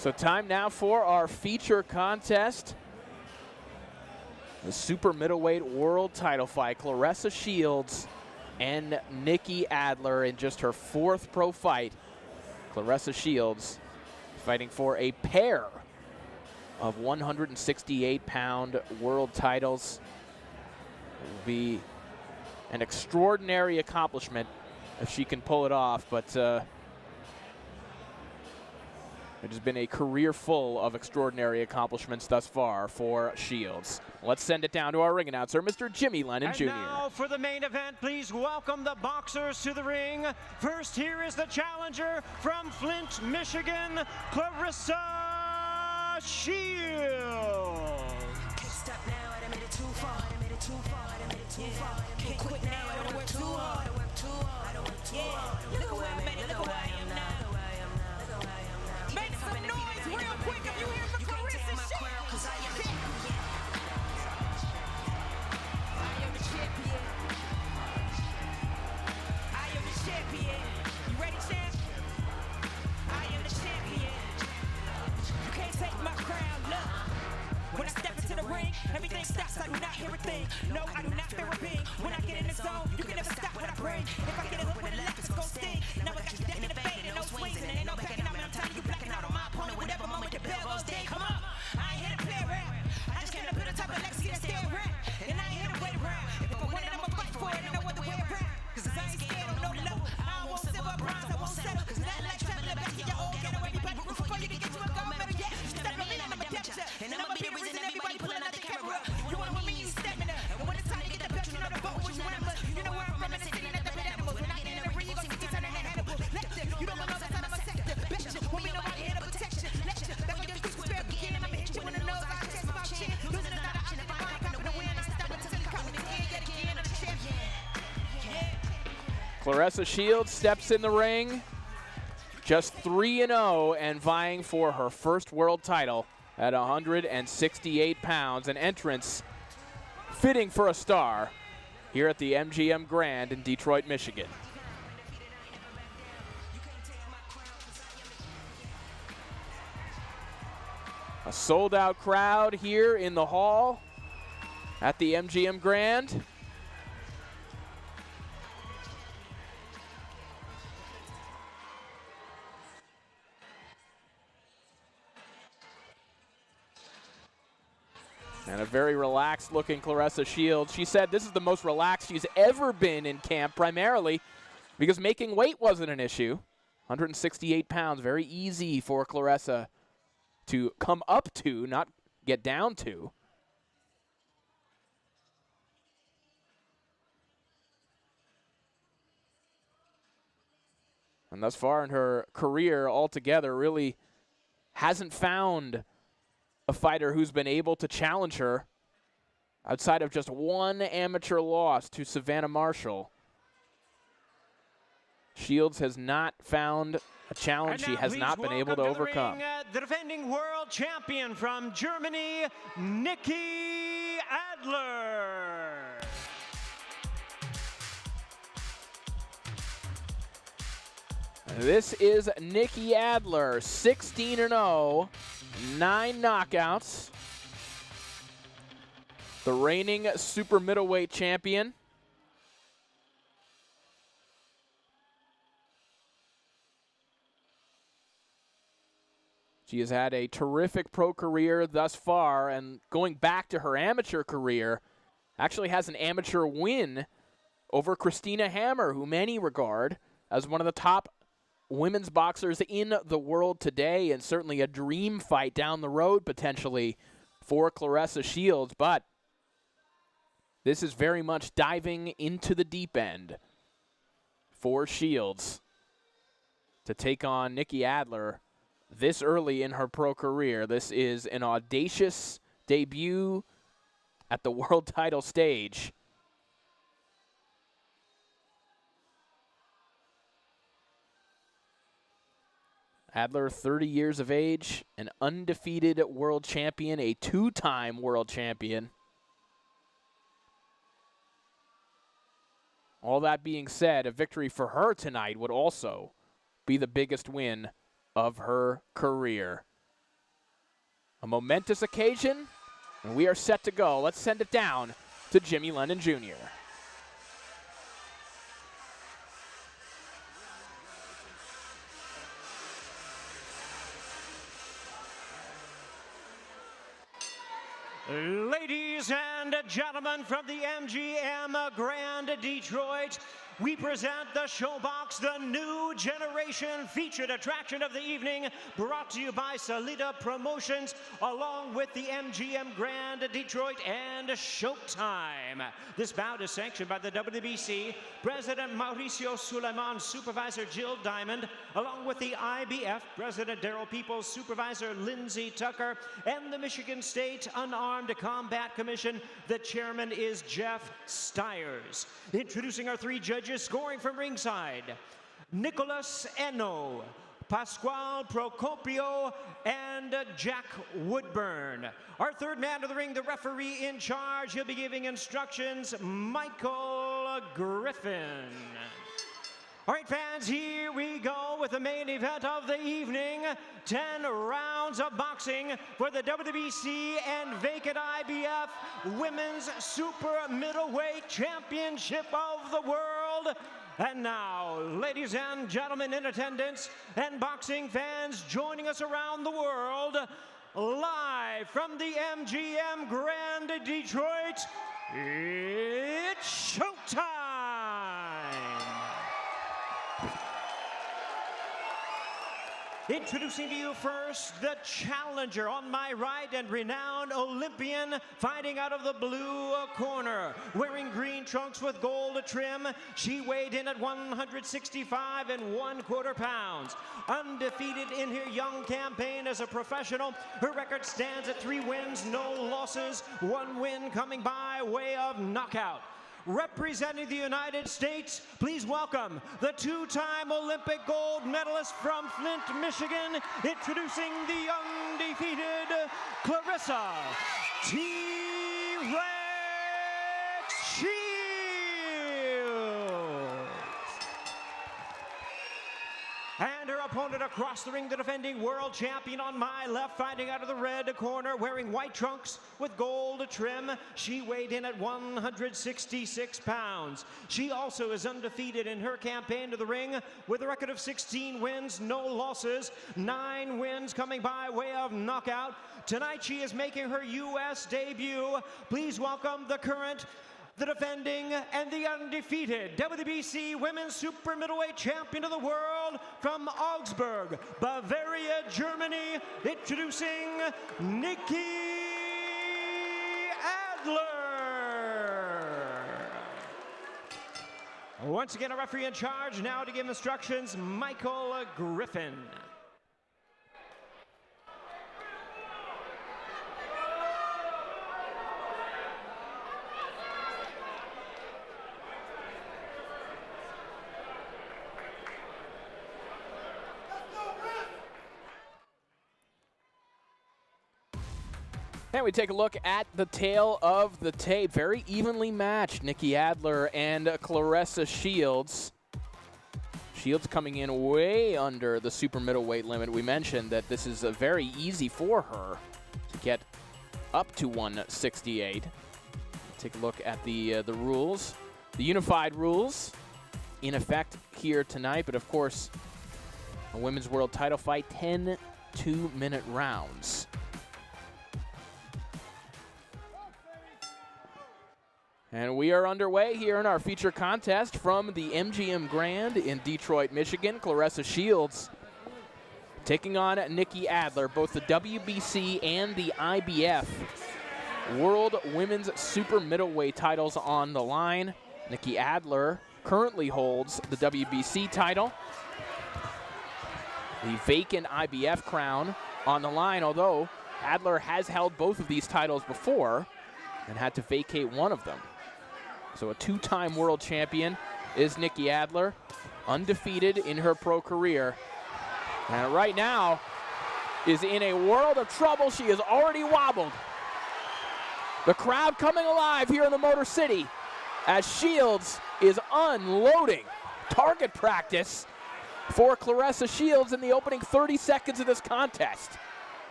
So time now for our feature contest. The super middleweight world title fight. Claressa Shields and Nikki Adler in just her 4th pro fight. Claressa Shields fighting for a pair of 168-pound world titles. It will be an extraordinary accomplishment if she can pull it off, but it has been a career full of extraordinary accomplishments thus far for Shields. Let's send it down to our ring announcer, Mr. Jimmy Lennon Jr. And now for the main event, please welcome the boxers to the ring. First, here is the challenger from Flint, Michigan, Claressa Shields. Can't stop now, I done made it too far. I done made it too far. I done made it too far. Can't quit now, I don't work too hard. I don't work too hard. I don't work too hard. Look at where I made it, look at where I am now. Make some noise real quick if you hear for Claressa Shields. I am the champion. I am the champion. You ready, champ? I am the champion. You can't take my crown, look. When I step into the ring, everything stops. I do not hear a thing. No, I do not fear a being. When I get in the zone, you can never stop what I bring. If I get a hook with a left, it's gon' sting. Now I got you decking the fade and no swings, and ain't no backing out. I'm telling you, blacking out on my opponent. Whatever moment the bell goes ding, come on. I ain't here to play around. I just came to put a type of legacy that's stay around. And I ain't here to wait around. If I win it, I'ma fight for it. And no other way around. Cause I ain't scared on no level. I won't silver, bronze, I won't settle. Cause not like traveling back to your old getaway. You better root for you to get you a gold medal. Yeah, step on me, I'm a capture. And I'ma be the reason everybody pulling out the camera. You wanna win me, you stamina. And when it's time to get the belt, you know the vote was you remember. You know where I'm from, and it's sitting at the bed animals. When I get in the ring, you gon' see me turning that Hannibal. Lecture, you don't know the time I'm a sector. Betcha, won't be nobody here to protect you. Lecture, back when your feet was fair begin, I'ma hit you in the nose, I'll chest my chin. Losing is not an option, if I ain't coming to win, I stop until you come in again, yet again, I'm the champion. Claressa Shields steps in the ring, just 3-0 and vying for her first world title at 168 pounds. An entrance fitting for a star here at the MGM Grand in Detroit, Michigan. A sold-out crowd here in the hall at the MGM Grand. And a very relaxed-looking Claressa Shields. She said this is the most relaxed she's ever been in camp, primarily because making weight wasn't an issue. 168 pounds, very easy for Claressa to come up to, not get down to. And thus far in her career altogether, really hasn't found a fighter who's been able to challenge her outside of just one amateur loss to Savannah Marshall. Shields has not found a challenge she has not been able to overcome. The defending world champion from Germany, Nikki Adler. This is Nikki Adler, 16-0, 9 knockouts. The reigning super middleweight champion. She has had a terrific pro career thus far, and going back to her amateur career, actually has an amateur win over Christina Hammer, who many regard as one of the top women's boxers in the world today, and certainly a dream fight down the road potentially for Claressa Shields. But this is very much diving into the deep end for Shields to take on Nikki Adler this early in her pro career. This is an audacious debut at the world title stage. Adler, 30 years of age, an undefeated world champion, a 2-time world champion. All that being said, a victory for her tonight would also be the biggest win of her career. A momentous occasion, and we are set to go. Let's send it down to Jimmy Lennon Jr. Ladies and gentlemen, from the MGM Grand Detroit, we present the Showbox, the new generation featured attraction of the evening, brought to you by Salida Promotions, along with the MGM Grand Detroit and Showtime. This bout is sanctioned by the WBC, President Mauricio Suleiman, Supervisor Jill Diamond, along with the IBF, President Darrell Peoples, Supervisor Lindsey Tucker, and the Michigan State Unarmed Combat Commission. The chairman is Jeff Stiers. Introducing our three judges, scoring from ringside, Nicholas Eno, Pascual Procopio, and Jack Woodburn. Our third man of the ring, the referee in charge, he'll be giving instructions, Michael Griffin. All right, fans, here we go with the main event of the evening. 10 rounds of boxing for the WBC and vacant IBF Women's Super Middleweight Championship of the World. And now, ladies and gentlemen in attendance and boxing fans joining us around the world, live from the MGM Grand Detroit, it's showtime! Introducing to you first, the challenger on my right and renowned Olympian fighting out of the blue corner. Wearing green trunks with gold trim, she weighed in at 165 1/4 pounds. Undefeated in her young campaign as a professional, her record stands at 3 wins, no losses, 1 win coming by way of knockout. Representing the United States, please welcome the 2-time Olympic gold medalist from Flint, Michigan, introducing the undefeated Claressa T-Rex Shields. And her opponent across the ring, the defending world champion on my left, fighting out of the red corner, wearing white trunks with gold trim. She weighed in at 166 pounds. She also is undefeated in her campaign to the ring with a record of 16 wins, no losses, 9 wins coming by way of knockout. Tonight she is making her U.S. debut. Please welcome the current, the defending, and the undefeated WBC Women's Super Middleweight Champion of the World from Augsburg, Bavaria, Germany, introducing Nikki Adler. Once again, a referee in charge, now to give instructions, Michael Griffin. And we take a look at the tail of the tape. Very evenly matched, Nikki Adler and Claressa Shields. Shields coming in way under the super middleweight limit. We mentioned that this is very easy for her to get up to 168. Take a look at the rules. The unified rules in effect here tonight, but of course, a women's world title fight, 10 2-minute rounds. And we are underway here in our feature contest from the MGM Grand in Detroit, Michigan. Claressa Shields taking on Nikki Adler, both the WBC and the IBF World Women's Super Middleweight titles on the line. Nikki Adler currently holds the WBC title. The vacant IBF crown on the line, although Adler has held both of these titles before and had to vacate one of them. So a 2-time world champion is Nikki Adler, undefeated in her pro career. And right now is in a world of trouble. She has already wobbled. The crowd coming alive here in the Motor City as Shields is unloading. Target practice for Claressa Shields in the opening 30 seconds of this contest.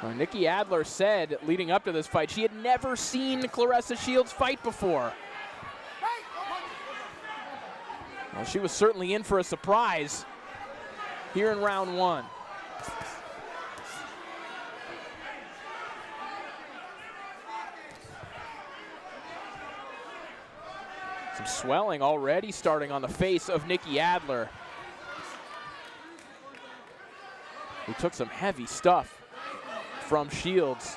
Well, Nikki Adler said leading up to this fight she had never seen Claressa Shields fight before. Well, she was certainly in for a surprise here in round one. Some swelling already starting on the face of Nikki Adler, who took some heavy stuff from Shields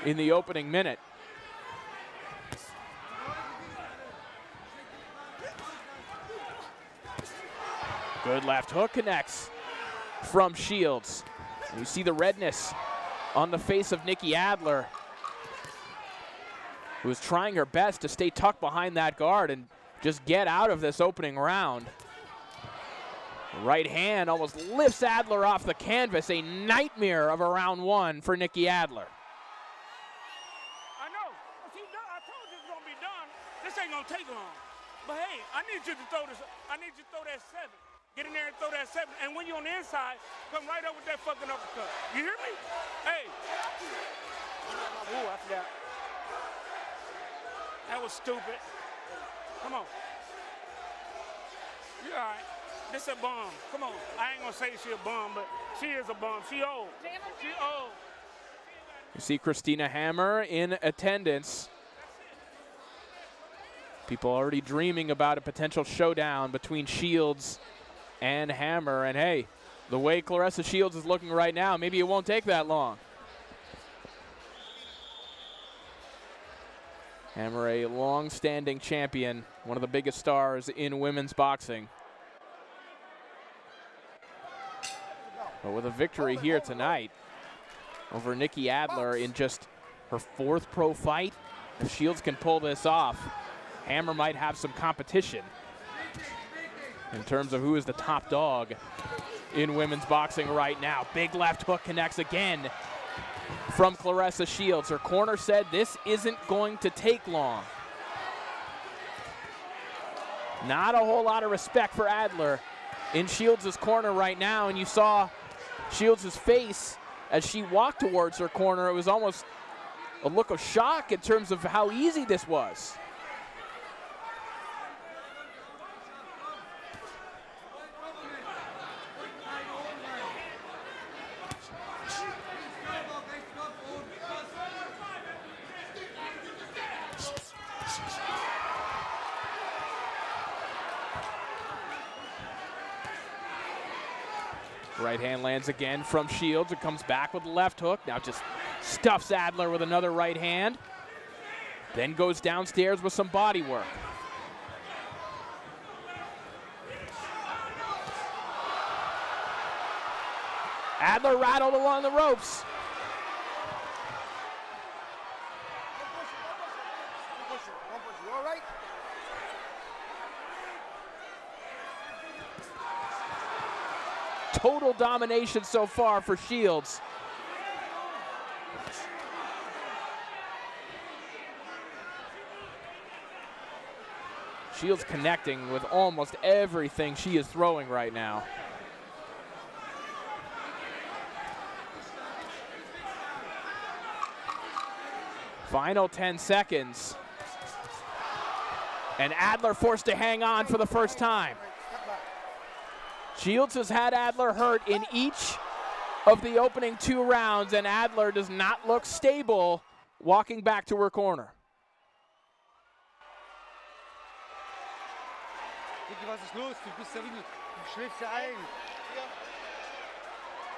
in the opening minute. Good left hook connects from Shields. And you see the redness on the face of Nikki Adler, who is trying her best to stay tucked behind that guard and just get out of this opening round. The right hand almost lifts Adler off the canvas. A nightmare of a round one for Nikki Adler. I know. See, I told you it's going to be done. This ain't going to take long. But hey, I need you to throw this. I need you to throw that 7. Get in there and throw that 7. And when you're on the inside, come right up with that fucking uppercut. You hear me? Hey. Ooh, I forgot. That was stupid. Come on. You all right. This a bum. Come on. I ain't going to say she a bum, but she is a bum. She old. She old. You see Christina Hammer in attendance. People already dreaming about a potential showdown between Shields and Hammer. And hey, the way Claressa Shields is looking right now, maybe it won't take that long. Hammer, a long-standing champion, one of the biggest stars in women's boxing. But with a victory here tonight over Nikki Adler in just her 4th pro fight, if Shields can pull this off, Hammer might have some competition in terms of who is the top dog in women's boxing right now. Big left hook connects again from Claressa Shields. Her corner said this isn't going to take long. Not a whole lot of respect for Adler in Shields' corner right now, and you saw Shields' face as she walked towards her corner. It was almost a look of shock in terms of how easy this was. Right hand lands again from Shields. It comes back with the left hook. Now just stuffs Adler with another right hand. Then goes downstairs with some body work. Adler rattled along the ropes. You all right? Total domination so far for Shields. Shields connecting with almost everything she is throwing right now. Final 10 seconds. And Adler forced to hang on for the first time. Shields has had Adler hurt in each of the opening 2 rounds, and Adler does not look stable walking back to her corner. Nikki, was ist los? Du bist ja wie du schläfst ja ein.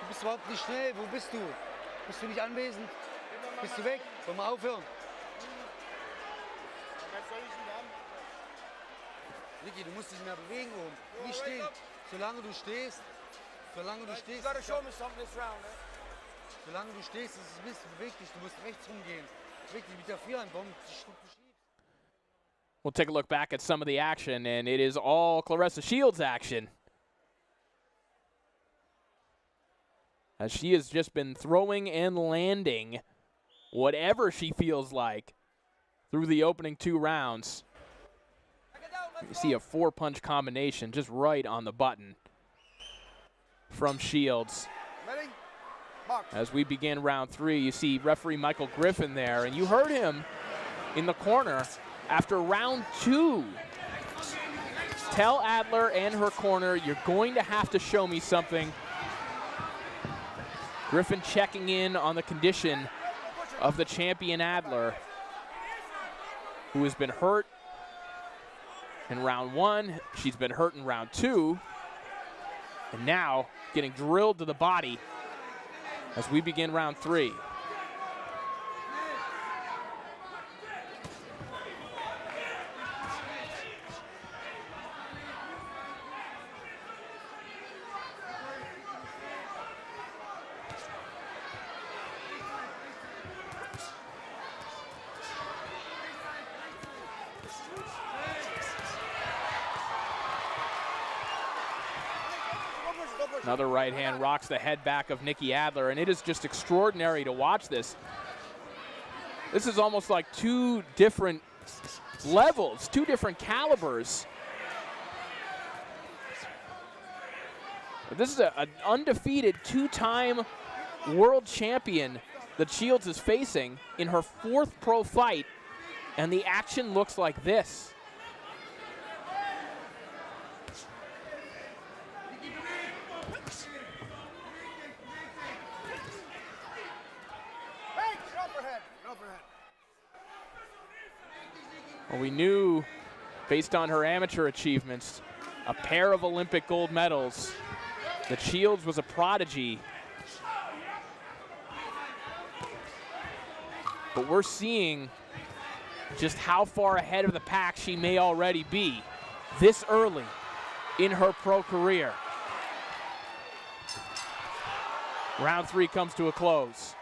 Du bist überhaupt nicht schnell. Wo bist du? Bist du nicht anwesend? Bist du weg? Soll mal aufhören? Nikki, du musst dich mehr bewegen oben. Nicht stehen. Solange du stehst, solange du stehst, ist es ein bisschen beweglich. Du musst rechts rumgehen. Beweg dich mit der Vierhand. Warum du schiebst? We'll take a look back at some of the action, and it is all Claressa Shields action, as she has just been throwing and landing whatever she feels like through the opening 2 rounds. You see a 4-punch combination just right on the button from Shields. Ready? as we begin round 3. You see referee Michael Griffin there, and you heard him in the corner after round 2 tell Adler and her corner, you're going to have to show me something. Griffin checking in on the condition of the champion Adler, who has been hurt in round 1. She's been hurt in round 2. And now getting drilled to the body as we begin round 3. Another right hand rocks the head back of Nikki Adler, and it is just extraordinary to watch this. This is almost like 2 different levels, 2 different calibers. This is an undefeated 2-time world champion that Shields is facing in her 4th pro fight, and the action looks like this. Well, we knew, based on her amateur achievements, a pair of Olympic gold medals, that Shields was a prodigy. But we're seeing just how far ahead of the pack she may already be this early in her pro career. Round 3 comes to a close.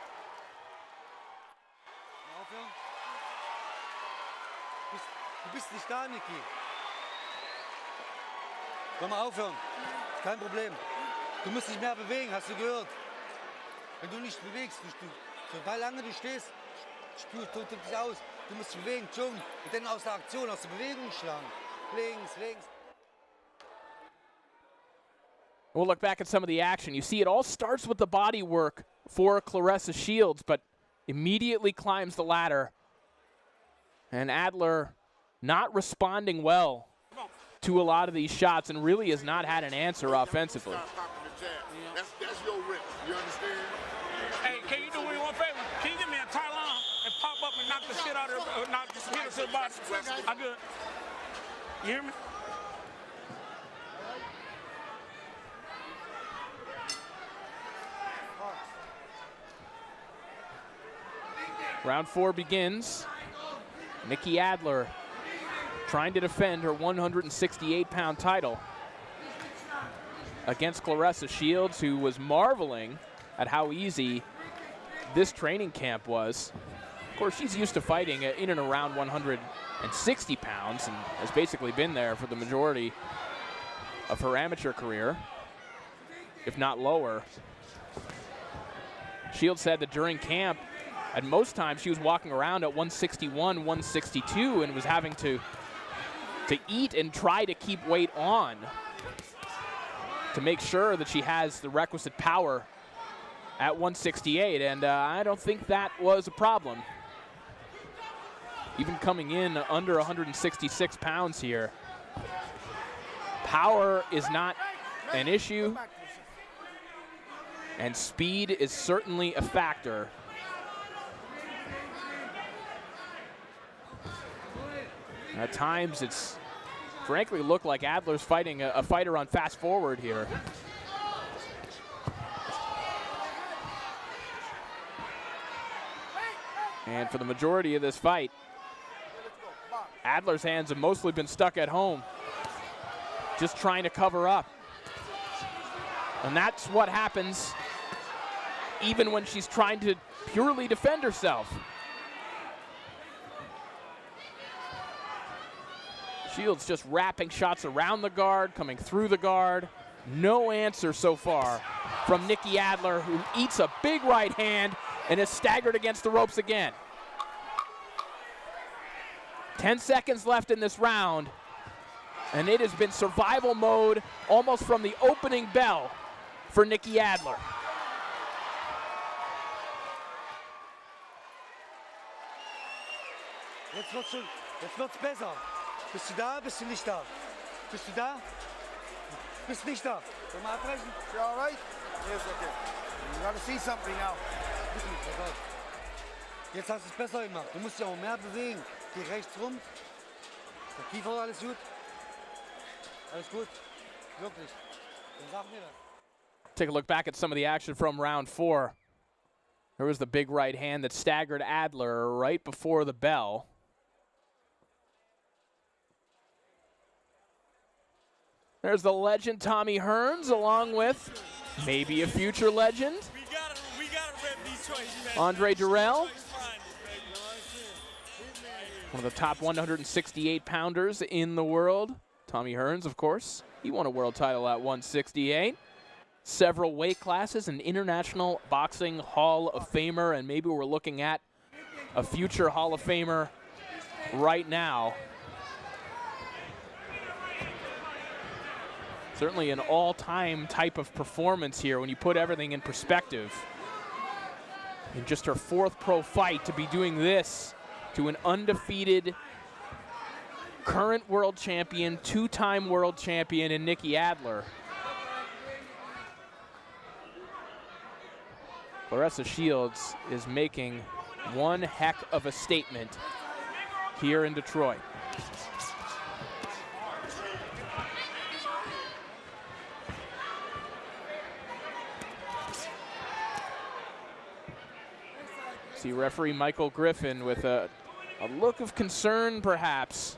Du bist nicht da, Nikki. Komm mal aufhören. Kein Problem. Du musst dich mehr bewegen, hast du gehört? Wenn du nicht bewegst, sobald lange du stehst, tut dich aus. Du musst dich bewegen, jump. Und dann aus der Aktion, aus der Bewegung schlagen. Links, links. We'll look back at some of the action. You see it all starts with the body work for Claressa Shields, but immediately climbs the ladder. And Adler not responding well to a lot of these shots and really has not had an answer offensively. That's your risk. You understand? Hey, can you do me one favor? Can you give me a Tylon and pop up and knock the shit out of her, knock the hit her to the body? I good. You hear me? Round 4 begins. Nikki Adler trying to defend her 168-pound title against Claressa Shields, who was marveling at how easy this training camp was. Of course, she's used to fighting in and around 160 pounds and has basically been there for the majority of her amateur career, if not lower. Shields said that during camp, at most times she was walking around at 161, 162 and was having to eat and try to keep weight on to make sure that she has the requisite power at 168, and I don't think that was a problem. Even coming in under 166 pounds here. Power is not an issue, and speed is certainly a factor. At times, it's frankly looked like Adler's fighting a fighter on fast forward here. And for the majority of this fight, Adler's hands have mostly been stuck at home, just trying to cover up. And that's what happens even when she's trying to purely defend herself. Shields just wrapping shots around the guard, coming through the guard. No answer so far from Nikki Adler, who eats a big right hand and is staggered against the ropes again. 10 seconds left in this round, and it has been survival mode almost from the opening bell for Nikki Adler. Jetzt wird's besser. Bist du da? Bist du nicht da? Bist du da? Bist nicht da. Sollen wir abbrechen? You all right? Yes, okay. You gotta see something now. Jetzt hast du es besser gemacht. Du musst dich auch mehr bewegen. Geh rechts rum. Der Kiefer, alles gut? Alles gut? Wirklich? Dann sag mir das. Take a look back at some of the action from round 4. There was the big right hand that staggered Adler right before the bell. There's the legend Tommy Hearns, along with maybe a future legend, Andre Durrell, one of the top 168 pounders in the world. Tommy Hearns, of course, he won a world title at 168. Several weight classes, an International Boxing Hall of Famer, and maybe we're looking at a future Hall of Famer right now. Certainly an all-time type of performance here when you put everything in perspective. In just her 4th pro fight, to be doing this to an undefeated current world champion, 2-time world champion in Nikki Adler. Claressa Shields is making one heck of a statement here in Detroit. See referee Michael Griffin with a look of concern, perhaps,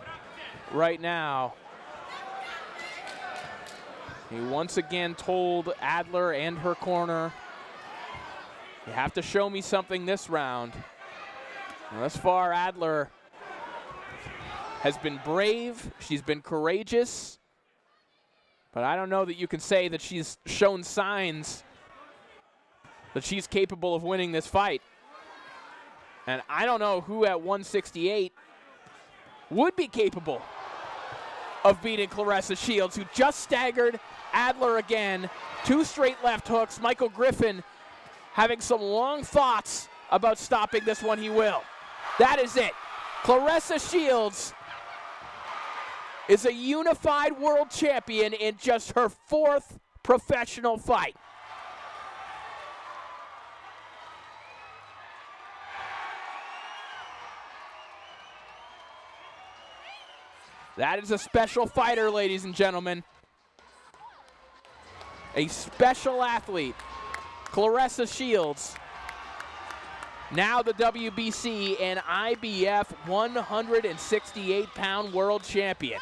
right now. He once again told Adler and her corner, you have to show me something this round. And thus far, Adler has been brave, she's been courageous, but I don't know that you can say that she's shown signs that she's capable of winning this fight. And I don't know who at 168 would be capable of beating Claressa Shields, who just staggered Adler again. 2 straight left hooks. Michael Griffin having some long thoughts about stopping this one. He will. That is it. Claressa Shields is a unified world champion in just her 4th professional fight. That is a special fighter, ladies and gentlemen. A special athlete. Claressa Shields, now the WBC and IBF 168-pound world champion.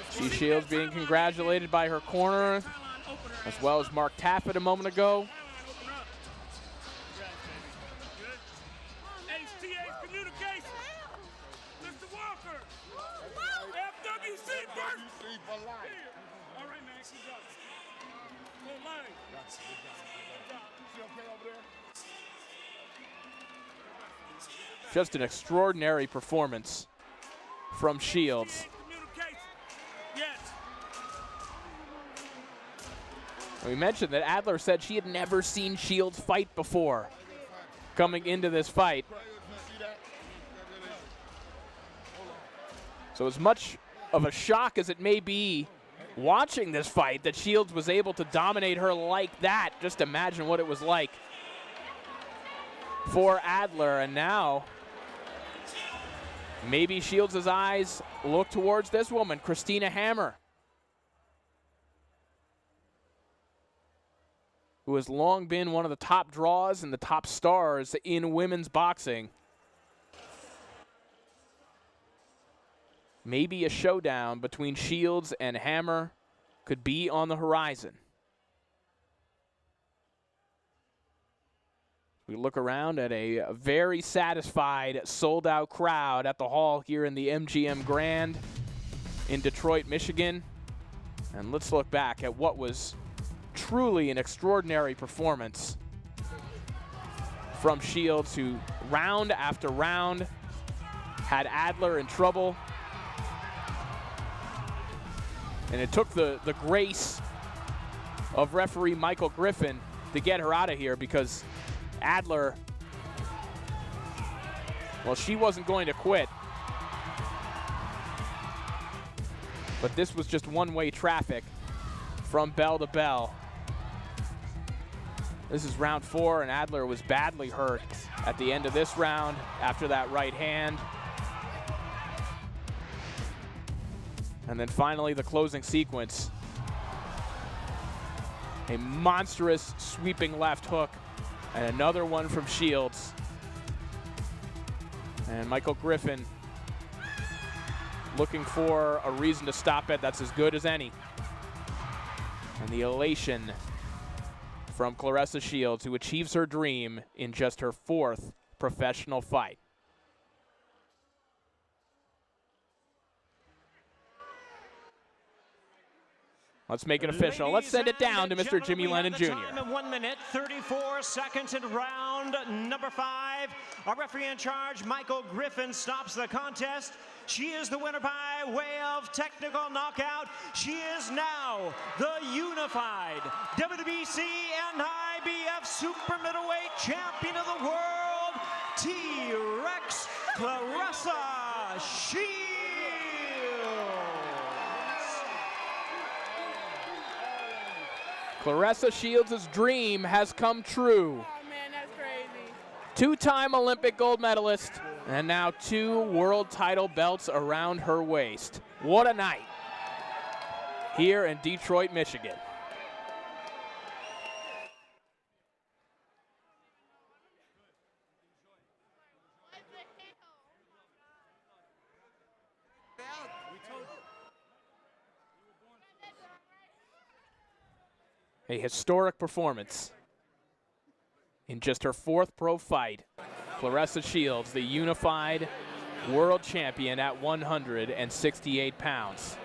See Shields being congratulated by her corner, as well as Mark Taffet a moment ago. Just an extraordinary performance from Shields. We mentioned that Adler said she had never seen Shields fight before coming into this fight. So as much of a shock as it may be watching this fight that Shields was able to dominate her like that, just imagine what it was like for Adler. And now maybe Shields' eyes look towards this woman, Christina Hammer, who has long been one of the top draws and the top stars in women's boxing. Maybe a showdown between Shields and Hammer could be on the horizon. We look around at a very satisfied, sold-out crowd at the hall here in the MGM Grand in Detroit, Michigan. And let's look back at what was truly an extraordinary performance from Shields, who round after round had Adler in trouble. And it took the grace of referee Michael Griffin to get her out of here, because Adler, well, she wasn't going to quit. But this was just one-way traffic from bell to bell. This is round 4, and Adler was badly hurt at the end of this round after that right hand. And then finally, the closing sequence. A monstrous sweeping left hook, and another one from Shields. And Michael Griffin looking for a reason to stop it. That's as good as any. And the elation from Claressa Shields, who achieves her dream in just her 4th professional fight. Let's make it official. Let's send it down to Mr. Jimmy Lennon Jr. Time in 1 minute, 34 seconds in round number 5. Our referee in charge, Michael Griffin, stops the contest. She is the winner by way of technical knockout. She is now the unified WBC and IBF Super Middleweight Champion of the World, T-Rex Claressa Shields. Claressa Shields' dream has come true. Oh man, that's crazy. 2-time Olympic gold medalist, and now 2 world title belts around her waist. What a night here in Detroit, Michigan. A historic performance in just her 4th pro fight. Claressa Shields, the unified world champion at 168 pounds.